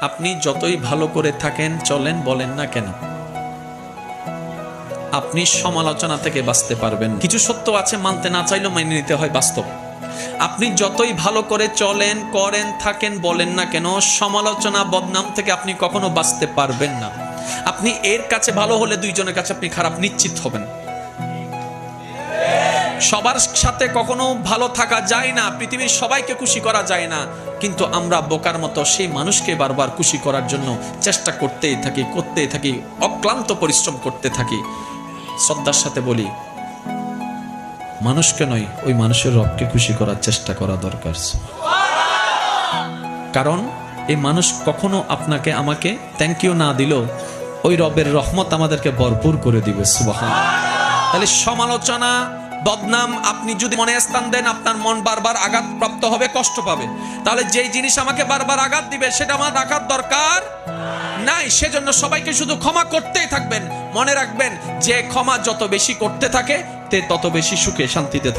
আপনি যতই ভালো করে থাকেন, চলেন, বলেন না কেন, আপনি সমালোচনা থেকে বাঁচতে পারবেন। কিছু সত্য আছে, মানতে না চাইলেও মেনে নিতে হয়, বাস্তব। আপনি যতই ভালো করে চলেন, করেন, থাকেন, বলেন না কেন, সমালোচনা, বদনাম থেকে আপনি কখনো বাঁচতে পারবেন না। আপনি এর কাছে ভালো হলে দুইজনের কাছে আপনি খারাপ নিশ্চিত হবেন। সবার সাথে কখনো ভালো থাকা যায় না, পৃথিবীর সবাইকে খুশি করা যায় না, কিন্তু আমরা বোকার মতো সেই মানুষকে বারবার খুশি করার জন্য চেষ্টা করতেই থাকি, অক্লান্ত পরিশ্রম করতে থাকি। শ্রদ্ধার সাথে বলি, মানুষকে নয়, ওই মানুষের রবকে খুশি করার চেষ্টা করা দরকার। কারণ এই মানুষ কখনো আপনাকে আমাকে থ্যাংক ইউ না দিলেও ওই রবের রহমত আমাদেরকে ভরপুর করে দিবে। সুবহানাল্লাহ। তাহলে সমালোচনা, বদনাম আপনি যদি মনে স্থান দেন, আপনার মন বারবার আঘাতপ্রাপ্ত হবে, কষ্ট পাবে। তাহলে যেই জিনিস আমাকে বারবার আঘাত দিবে সেটা আমার রাখার দরকার নাই। সেজন্য সবাইকে শুধু ক্ষমা করতেই থাকবেন। মনে রাখবেন, যে ক্ষমা যত বেশি করতে থাকে তে তত বেশি সুখে শান্তিতে থাকে।